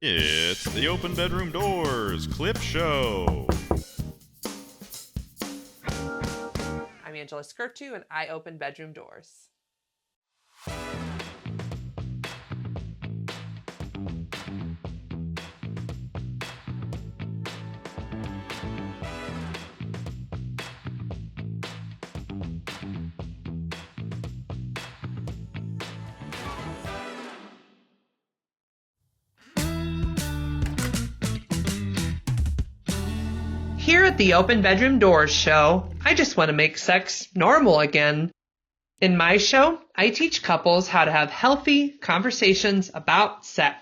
It's the Open Bedroom Doors Clip Show. I'm Angela Skirtu, and I open bedroom doors. Here at the Open Bedroom Doors show, I just want to make sex normal again. In my show, I teach couples how to have healthy conversations about sex.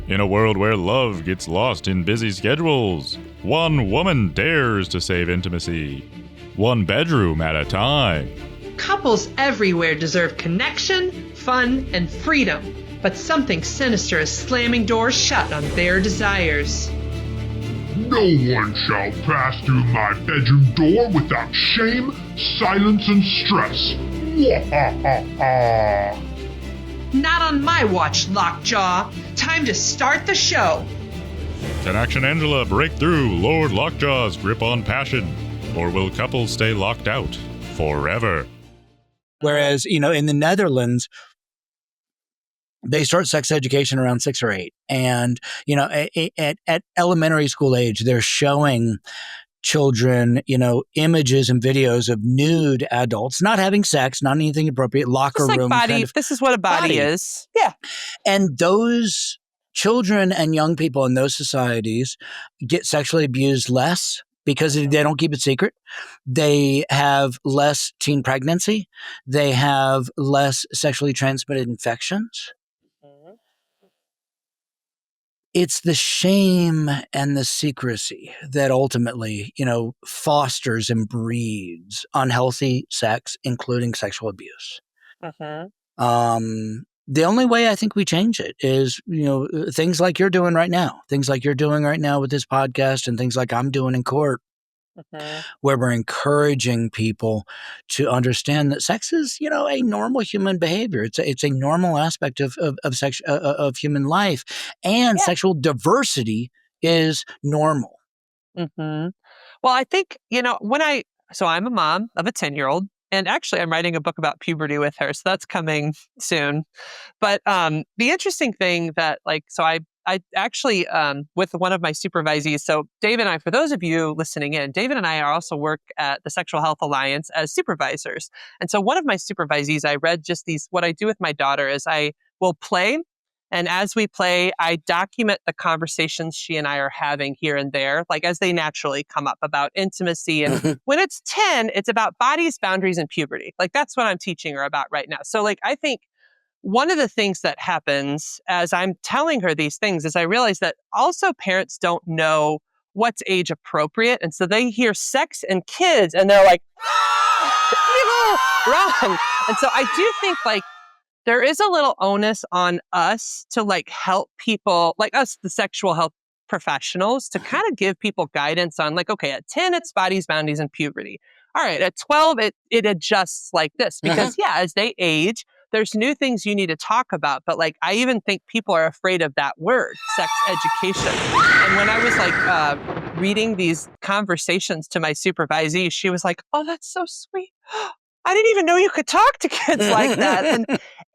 In a world where love gets lost in busy schedules, one woman dares to save intimacy, one bedroom at a time. Couples everywhere deserve connection, fun, and freedom, but something sinister is slamming doors shut on their desires. No one shall pass through my bedroom door without shame, silence, and stress. Not on my watch, LockJaw. Time to start the show. Can Action Angela break through Lord LockJaw's grip on passion? Or will couples stay locked out forever? Whereas, in the Netherlands, they start sex education around 6 or 8. And, at elementary school age, they're showing children, images and videos of nude adults, not having sex, not anything appropriate, locker It's like room. body. This is what a body is. Yeah. And those children and young people in those societies get sexually abused less because they don't keep it secret. They have less teen pregnancy. They have less sexually transmitted infections. It's the shame and the secrecy that ultimately, fosters and breeds unhealthy sex, including sexual abuse. The only way I think we change it is, things like you're doing right now, with this podcast, and things like I'm doing in court, where we're encouraging people to understand that sex is, a normal human behavior. It's a normal aspect of sex, of human life, and sexual diversity is normal. Well, I think, so I'm a mom of a 10-year-old, and actually I'm writing a book about puberty with her. So that's coming soon. But the interesting thing that I actually, with one of my supervisees, so David and I, for those of you listening in, David and I also work at the Sexual Health Alliance as supervisors. And so one of my supervisees, I read just what I do with my daughter is I will play. And as we play, I document the conversations she and I are having here and there, like as they naturally come up about intimacy. And when it's 10, it's about bodies, boundaries, and puberty. Like that's what I'm teaching her about right now. So I think one of the things that happens as I'm telling her these things is I realize that also parents don't know what's age appropriate. And so they hear sex and kids and they're like, wrong. And so I do think there is a little onus on us to help people like us, the sexual health professionals, to kind of give people guidance on okay, at 10, it's bodies, boundaries, and puberty. All right, at 12, it adjusts like this because as they age, there's new things you need to talk about. But I even think people are afraid of that word, sex education. And when I was reading these conversations to my supervisee, she was like, oh, that's so sweet. I didn't even know you could talk to kids like that. And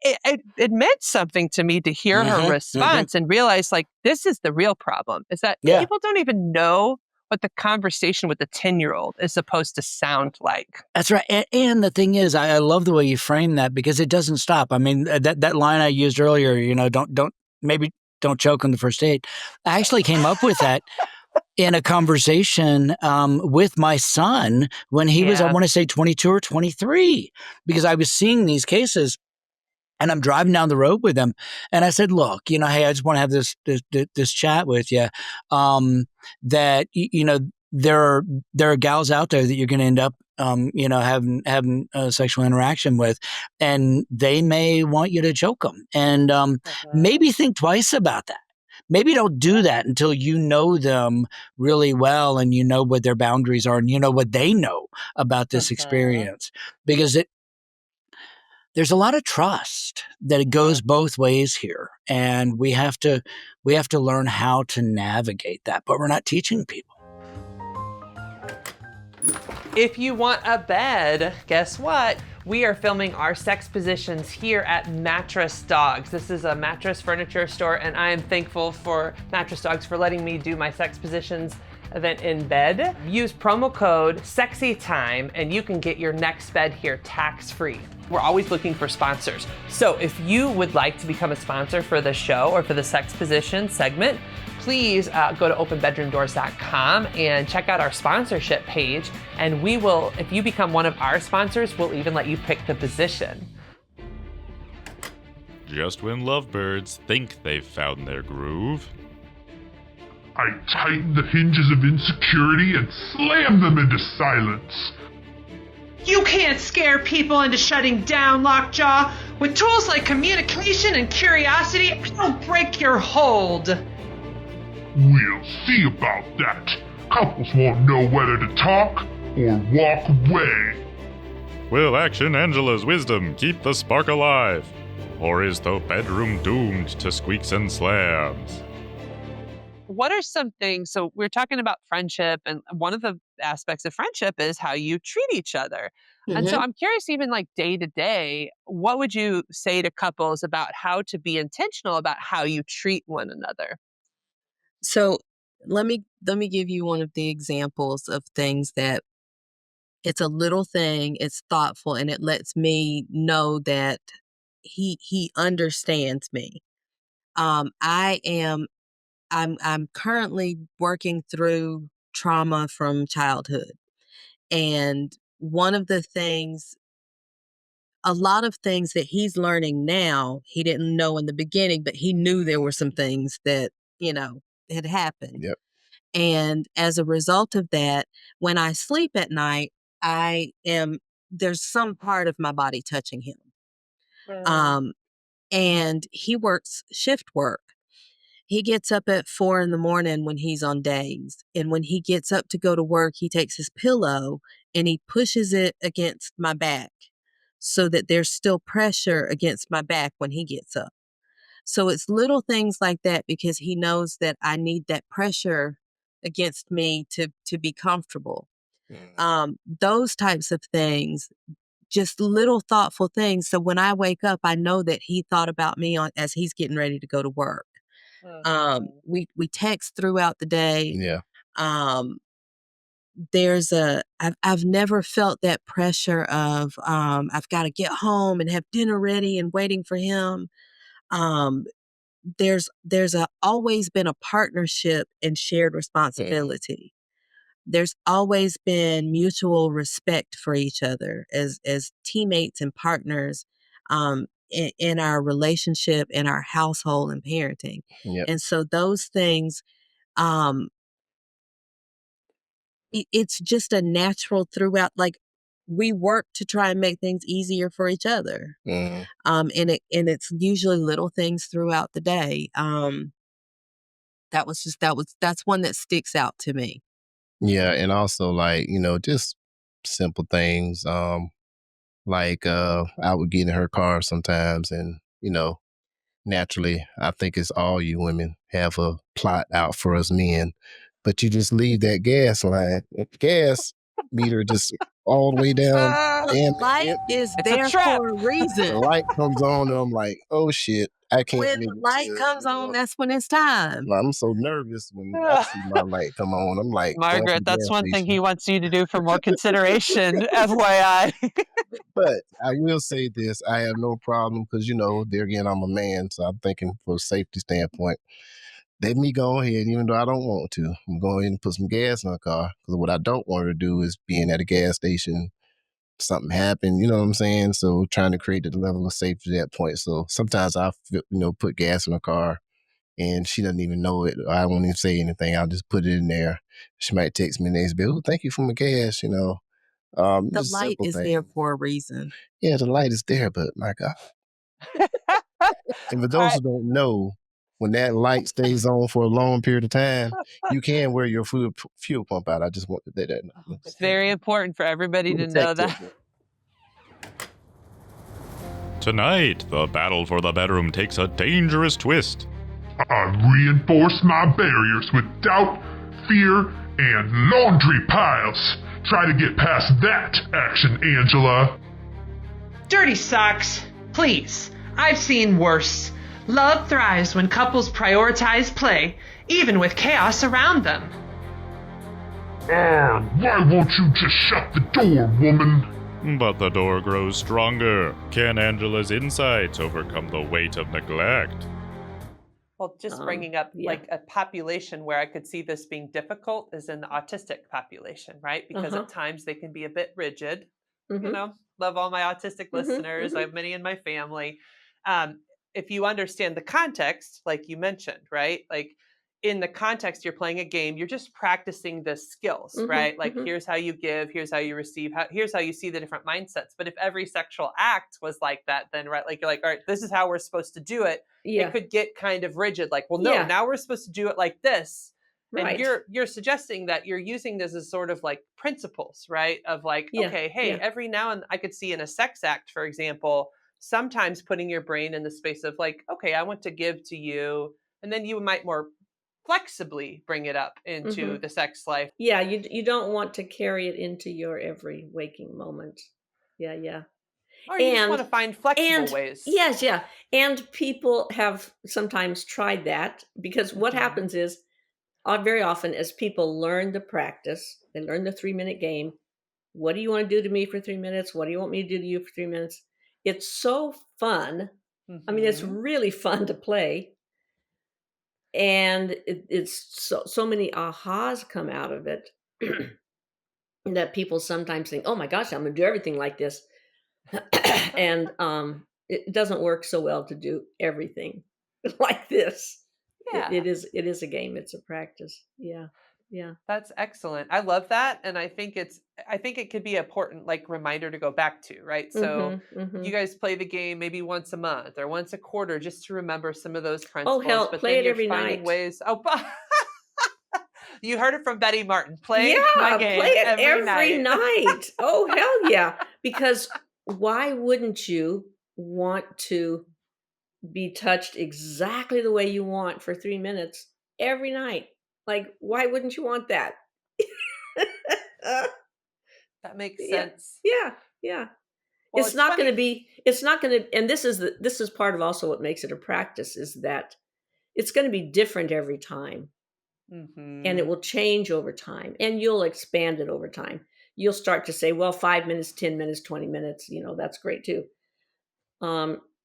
it meant something to me to hear her response and realize this is the real problem is that people don't even know what the conversation with the 10-year-old is supposed to sound like. That's right. And the thing is, I love the way you frame that because it doesn't stop. I mean, that line I used earlier, don't choke on the first date. I actually came up with that in a conversation with my son when he was, I want to say 22 or 23, because I was seeing these cases and I'm driving down the road with him. And I said, look, hey, I just want to have this chat with you. That, there are gals out there that you're going to end up, having a sexual interaction with, and they may want you to choke them. And maybe think twice about that. Maybe don't do that until you know them really well and you know what their boundaries are and you know what they know about this experience. Because there's a lot of trust that it goes both ways here. And we have to learn how to navigate that, but we're not teaching people. If you want a bed, guess what? We are filming our sex positions here at Mattress Dogs. This is a mattress furniture store, and I am thankful for Mattress Dogs for letting me do my sex positions event in bed. Use promo code SEXYTIME and you can get your next bed here tax-free. We're always looking for sponsors. So if you would like to become a sponsor for the show or for the sex position segment, please go to openbedroomdoors.com and check out our sponsorship page. And we will, if you become one of our sponsors, we'll even let you pick the position. Just when lovebirds think they've found their groove, I tighten the hinges of insecurity and slam them into silence. You can't scare people into shutting down, LockJaw. With tools like communication and curiosity, I'll break your hold. We'll see about that. Couples won't know whether to talk or walk away. will action Angela's wisdom keep the spark alive? Or is the bedroom doomed to squeaks and slams? What are some things? So we're talking about friendship, and one of the aspects of friendship is how you treat each other. And so I'm curious, even like day to day, what would you say to couples about how to be intentional about how you treat one another? So let me give you one of the examples of things that it's a little thing, it's thoughtful, and it lets me know that he understands me. I'm currently working through trauma from childhood. And one of the things, a lot of things that he's learning now, he didn't know in the beginning, but he knew there were some things that, had happened. Yep. And as a result of that, when I sleep at night, there's some part of my body touching him. And he works shift work. He gets up at 4 a.m. when he's on days. And when he gets up to go to work, he takes his pillow and he pushes it against my back so that there's still pressure against my back when he gets up. So it's little things like that because he knows that I need that pressure against me to be comfortable. Those types of things, just little thoughtful things. So when I wake up, I know that he thought about me as he's getting ready to go to work. We text throughout the day. Yeah. I've never felt that pressure of I've got to get home and have dinner ready and waiting for him. There's always been a partnership and shared responsibility. There's always been mutual respect for each other as teammates and partners in our relationship, in our household and parenting. Yep. And so those things, it's just a natural throughout, like we work to try and make things easier for each other. Mm-hmm. And it's usually little things throughout the day. That's one that sticks out to me. Yeah. And also just simple things. Like I would get in her car sometimes and, naturally, I think it's all you women have a plot out for us men, but you just leave that gas meter just all the way down. The light is there for a reason. The light comes on and I'm like, oh shit, I can't. When the light comes on, that's when it's time. I'm so nervous when I see my light come on. I'm like, Margaret, that's one thing he wants you to do for more consideration, FYI. But I will say this, I have no problem because, there again, I'm a man, so I'm thinking from a safety standpoint, let me go ahead, even though I don't want to. I'm going ahead and put some gas in the car because what I don't want to do is being at a gas station, something happened, you know what I'm saying? So trying to create the level of safety at that point. So sometimes I, put gas in the car and she doesn't even know it. I won't even say anything. I'll just put it in there. She might text me next bill. Thank you for my gas, The light is there for a reason. Yeah, the light is there, but my God. And for those who don't know, when that light stays on for a long period of time, you can wear your fuel pump out. I just want to say that. It's very important for everybody to know that. Tonight, the battle for the bedroom takes a dangerous twist. I've reinforced my barriers with doubt, fear, and laundry piles. Try to get past that, Action Angela. Dirty socks, please. I've seen worse. Love thrives when couples prioritize play, even with chaos around them. Why won't you just shut the door, woman? But the door grows stronger. Can Angela's insights overcome the weight of neglect? Well, just bringing up like a population where I could see this being difficult is in the autistic population, right? Because at times they can be a bit rigid. You know, love all my autistic listeners. I have many in my family. If you understand the context, like you mentioned, right? Like in the context, you're playing a game, you're just practicing the skills, right? Like here's how you give, here's how you receive, here's how you see the different mindsets. But if every sexual act was like that, then right, like you're like, all right, this is how we're supposed to do it. It could get kind of rigid. Like, well, no, now we're supposed to do it like this. And you're suggesting that you're using this as sort of like principles, right? Of like, okay, hey, every now and I could see in a sex act, for example, sometimes putting your brain in the space of like, okay, I want to give to you. And then you might more flexibly bring it up into the sex life. Yeah, you don't want to carry it into your every waking moment. Yeah. Or you just want to find flexible ways. Yes, yeah. And people have sometimes tried that because what happens is very often as people learn the practice, they learn the 3-minute game. What do you want to do to me for 3 minutes? What do you want me to do to you for 3 minutes? It's so fun. I mean, it's really fun to play. And it's so many ahas come out of it that people sometimes think, oh my gosh, I'm going to do everything like this. And it doesn't work so well to do everything like this. Yeah. It is a game. It's a practice. Yeah. That's excellent. I love that. And I think it could be an important like reminder to go back to, right? So you guys play the game maybe once a month or once a quarter just to remember some of those principles. Oh, hell, but play then it you're every finding night. ways. Oh, you heard it from Betty Martin. Play my game play it every night. Oh, hell yeah. Because why wouldn't you want to be touched exactly the way you want for 3 minutes every night? Like, why wouldn't you want that? That makes sense. Yeah. Well, it's not going to, and this is part of also what makes it a practice is that it's going to be different every time. And it will change over time and you'll expand it over time. You'll start to say, well, 5 minutes, 10 minutes, 20 minutes, that's great too.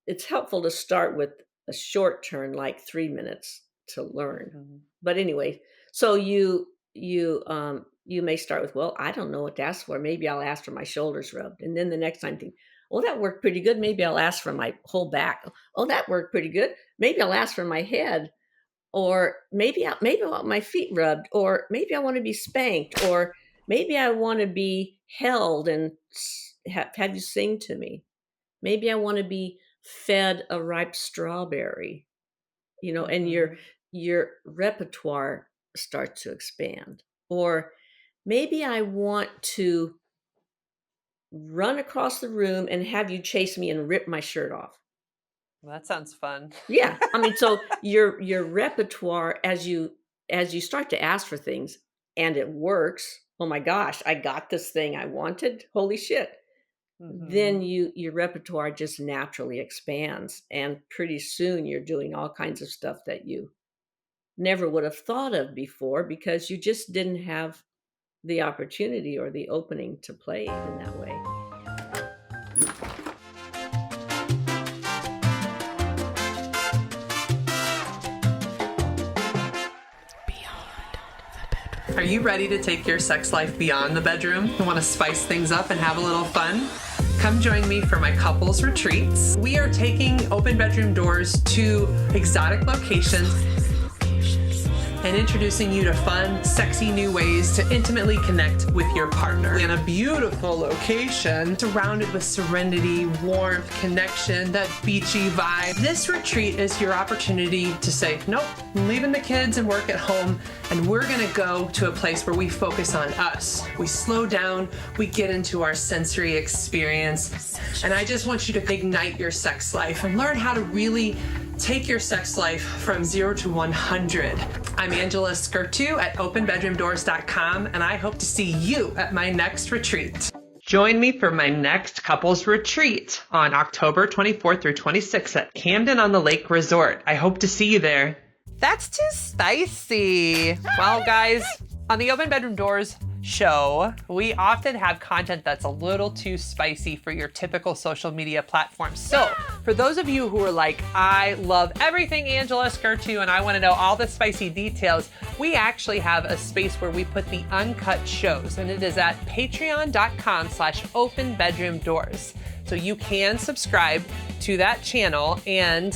It's helpful to start with a short turn, like 3 minutes to learn. But anyway, so you may start with, well, I don't know what to ask for. Maybe I'll ask for my shoulders rubbed. And then the next time think, well, that worked pretty good. Maybe I'll ask for my whole back. Oh, that worked pretty good. Maybe I'll ask for my head. Or maybe I want my feet rubbed, or maybe I want to be spanked, or maybe I want to be held and have you sing to me. Maybe I want to be fed a ripe strawberry, and your repertoire starts to expand. Or maybe I want to run across the room and have you chase me and rip my shirt off. Well, that sounds fun. Yeah. I mean, so your repertoire as you start to ask for things and it works. Oh my gosh, I got this thing I wanted. Holy shit. Then your repertoire just naturally expands. And pretty soon you're doing all kinds of stuff that you never would have thought of before because you just didn't have the opportunity or the opening to play in that way. Are you ready to take your sex life beyond the bedroom? You want to spice things up and have a little fun? Come join me for my couples retreats. We are taking open bedroom doors to exotic locations. and introducing you to fun, sexy new ways to intimately connect with your partner. In a beautiful location, surrounded with serenity, warmth, connection, that beachy vibe. This retreat is your opportunity to say, nope, I'm leaving the kids and work at home, and we're gonna go to a place where we focus on us. We slow down, we get into our sensory experience, and I just want you to ignite your sex life and learn how to really take your sex life from 0 to 100. I'm Angela Skirtu at openbedroomdoors.com, and I hope to see you at my next retreat. Join me for my next couples retreat on October 24th through 26th at Camden on the Lake Resort. I hope to see you there. That's too spicy. Well, guys, on the Open Bedroom Doors show, we often have content that's a little too spicy for your typical social media platforms. So for those of you who are like, I love everything Angela Skirtu and I want to know all the spicy details, we actually have a space where we put the uncut shows, and it is at patreon.com/openbedroomdoors. So you can subscribe to that channel and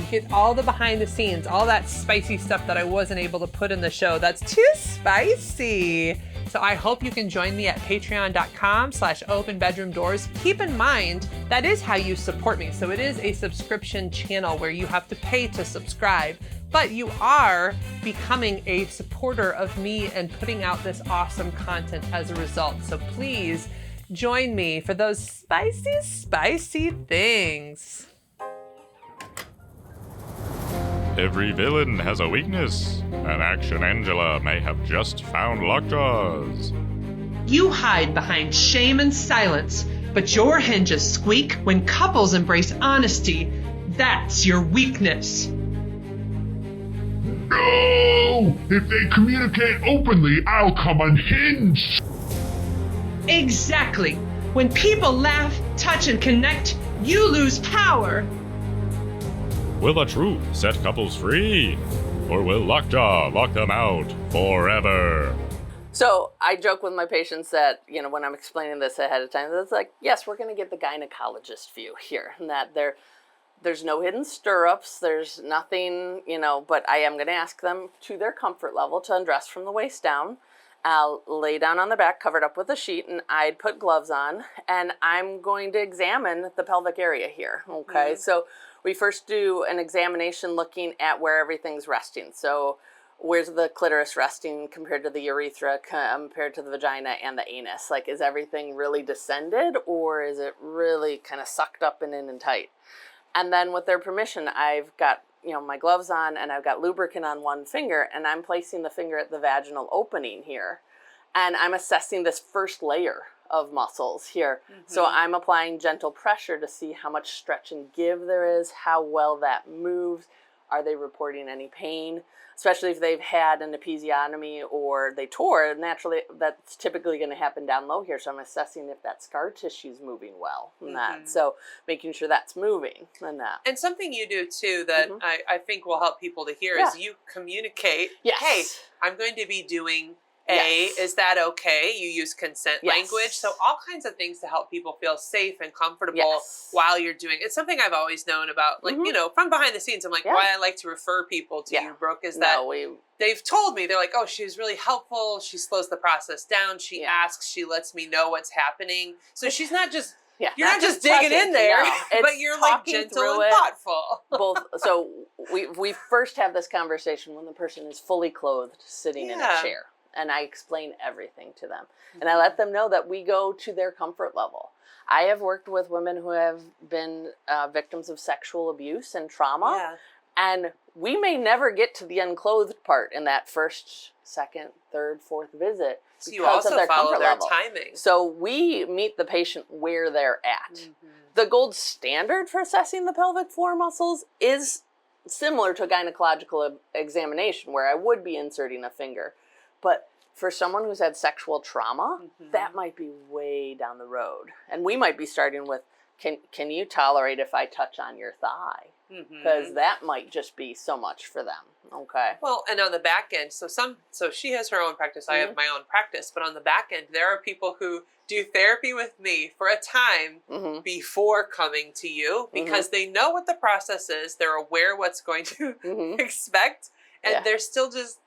get all the behind the scenes, all that spicy stuff that I wasn't able to put in the show. That's too spicy. So I hope you can join me at patreon.com/openbedroomdoors. Keep in mind, that is how you support me. So it is a subscription channel where you have to pay to subscribe, but you are becoming a supporter of me and putting out this awesome content as a result. So please join me for those spicy, spicy things. Every villain has a weakness. An action Angela may have just found LockJaws. You hide behind shame and silence, but your hinges squeak when couples embrace honesty. That's your weakness. No! If they communicate openly, I'll come unhinged! Exactly. When people laugh, touch, and connect, you lose power. Will the truth set couples free? Or will LockJaw lock them out forever? So I joke with my patients that, when I'm explaining this ahead of time, it's like, yes, we're going to get the gynecologist view here, and that there's no hidden stirrups, there's nothing, but I am going to ask them to their comfort level to undress from the waist down. I'll lay down on the back, covered up with a sheet, and I'd put gloves on, and I'm going to examine the pelvic area here, okay? So we first do an examination looking at where everything's resting. So where's the clitoris resting compared to the urethra, compared to the vagina and the anus? Like, is everything really descended, or is it really kind of sucked up and in and tight? And then with their permission, I've got, my gloves on, and I've got lubricant on one finger, and I'm placing the finger at the vaginal opening here. And I'm assessing this first layer of muscles here. So I'm applying gentle pressure to see how much stretch and give there is, how well that moves. Are they reporting any pain? Especially if they've had an episiotomy or they tore, naturally that's typically going to happen down low here. So I'm assessing if that scar tissue is moving well and that. So making sure that's moving and that. And something you do too that I think will help people to hear is you communicate, hey, I'm going to be doing is that okay? You use consent language. So all kinds of things to help people feel safe and comfortable while you're doing it. It's something I've always known about, like, from behind the scenes. I'm like, why I like to refer people to you, Brooke, is that they've told me, they're like, oh, she was really helpful. She slows the process down. She asks, she lets me know what's happening. So she's not just, you're not just digging in there, but you're like gentle and thoughtful. So we first have this conversation when the person is fully clothed, sitting in a chair. And I explain everything to them. And I let them know that we go to their comfort level. I have worked with women who have been victims of sexual abuse and trauma. And we may never get to the unclothed part in that first, second, third, fourth visit. So you also follow their timing. So we meet the patient where they're at. The gold standard for assessing the pelvic floor muscles is similar to a gynecological examination, where I would be inserting a finger. But for someone who's had sexual trauma, that might be way down the road. And we might be starting with, can you tolerate if I touch on your thigh? Because that might just be so much for them. Okay. Well, and on the back end, so she has her own practice, I have my own practice, but on the back end, there are people who do therapy with me for a time before coming to you, because they know what the process is, they're aware what's going to expect, And they're still just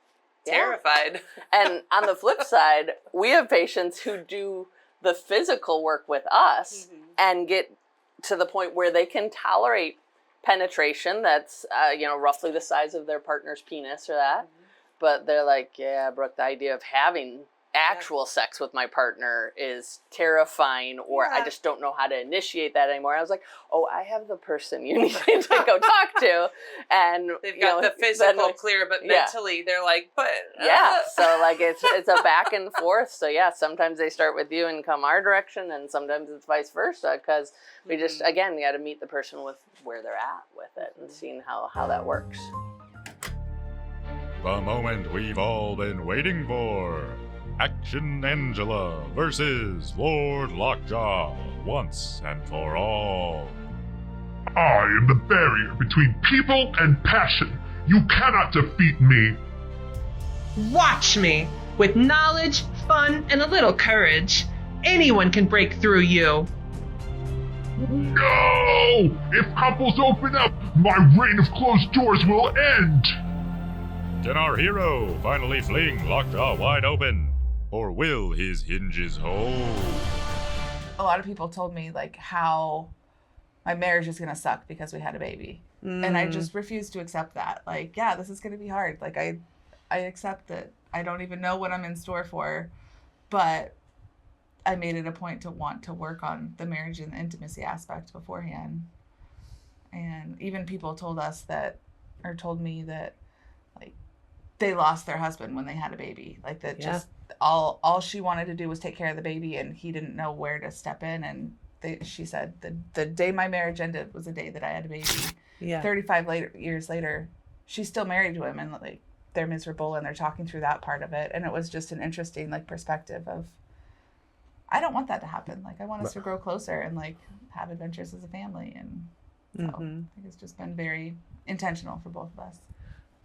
terrified. And on the flip side, we have patients who do the physical work with us and get to the point where they can tolerate penetration that's, roughly the size of their partner's penis or that. But they're like, yeah, Brooke, the idea of having actual sex with my partner is terrifying, or I just don't know how to initiate that anymore. I was like, oh, I have the person you need to go talk to. And they've got the physical clear, but mentally they're like, but so like it's a back and forth. So sometimes they start with you and come our direction, and sometimes it's vice versa, because we just, again, you got to meet the person with where they're at with it and seeing how that works. The moment we've all been waiting for. Action Angela versus Lord LockJaw, once and for all. I am the barrier between people and passion. You cannot defeat me. Watch me. With knowledge, fun, and a little courage, anyone can break through you. No! If couples open up, my reign of closed doors will end. Can our hero finally fling LockJaw wide open? Or will his hinges hold? A lot of people told me like how my marriage is gonna suck because we had a baby. And I just refuse to accept that. Like, yeah, this is gonna be hard. Like I accept that I don't even know what I'm in store for, but I made it a point to want to work on the marriage and the intimacy aspect beforehand. And even people told me that like they lost their husband when they had a baby. Like that just all she wanted to do was take care of the baby, and he didn't know where to step in. And she said the day my marriage ended was the day that I had a baby. 35 years later, she's still married to him, and like they're miserable, and they're talking through that part of it. And it was just an interesting like perspective of, I don't want that to happen. Like I want us to grow closer and like have adventures as a family. And so I think it's just been very intentional for both of us.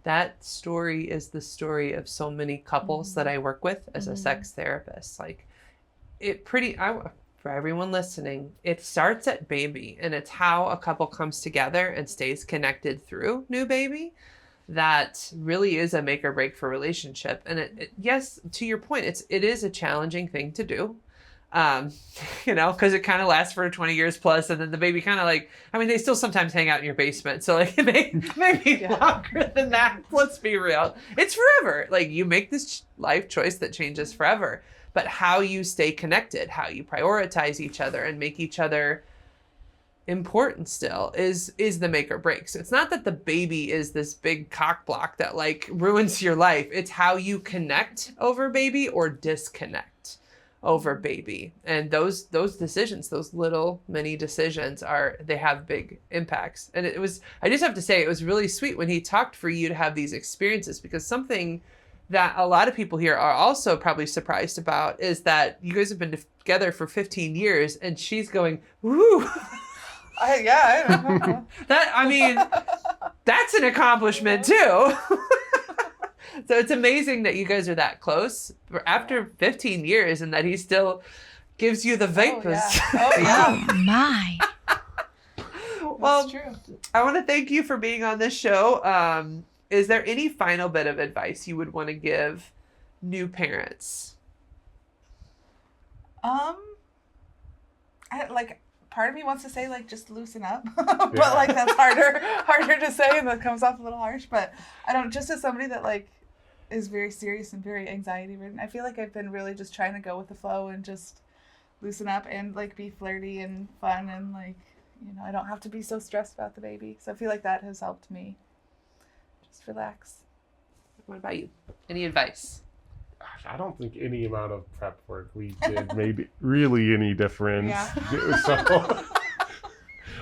That story is the story of so many couples that I work with as a sex therapist. Like for everyone listening, it starts at baby, and it's how a couple comes together and stays connected through new baby. That really is a make or break for relationship. And yes, to your point, it is a challenging thing to do. Because it kind of lasts for 20 years plus, and then the baby kind of like, I mean, they still sometimes hang out in your basement, so like maybe longer than that. Let's be real, it's forever. Like you make this life choice that changes forever, but how you stay connected, how you prioritize each other and make each other important still is the make or break. So it's not that the baby is this big cock block that like ruins your life. It's how you connect over baby or disconnect over baby. And those decisions, those little mini decisions they have big impacts. And I just have to say, it was really sweet when he talked for you to have these experiences, because something that a lot of people here are also probably surprised about is that you guys have been together for 15 years and she's going, woo. I don't know. That's an accomplishment too. So it's amazing that you guys are that close after 15 years, and that he still gives you the vapors. Oh my. Well, that's true. I want to thank you for being on this show. Is there any final bit of advice you would want to give new parents? Part of me wants to say like just loosen up, but like that's harder to say, and that comes off a little harsh. But I don't. Just as somebody that like is very serious and very anxiety ridden, I feel like I've been really just trying to go with the flow and just loosen up and like be flirty and fun, and like I don't have to be so stressed about the baby. So I feel like that has helped me just relax. What about you? Any advice? I don't think any amount of prep work we did made really any difference. Yeah. So,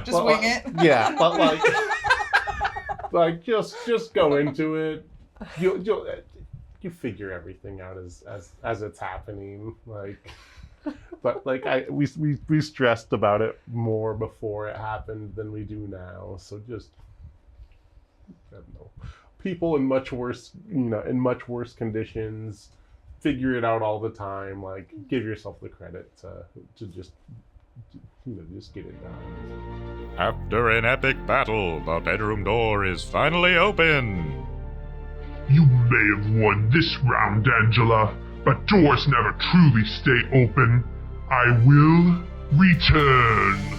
just wing it. Yeah, but like just go into it. You figure everything out as it's happening. But we stressed about it more before it happened than we do now. So just I don't know. People in much worse conditions figure it out all the time. Like, give yourself the credit to just get it done. After an epic battle, the bedroom door is finally open. You may have won this round, Angela, but doors never truly stay open. I will return.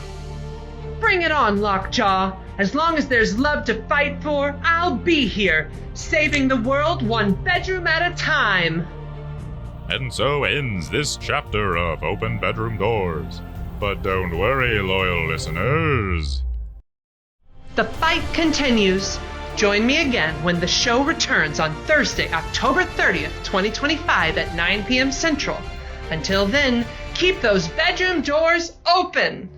Bring it on, LockJaw. As long as there's love to fight for, I'll be here, saving the world one bedroom at a time. And so ends this chapter of Open Bedroom Doors. But don't worry, loyal listeners. The fight continues. Join me again when the show returns on Thursday, October 30th, 2025 at 9 p.m. Central. Until then, keep those bedroom doors open.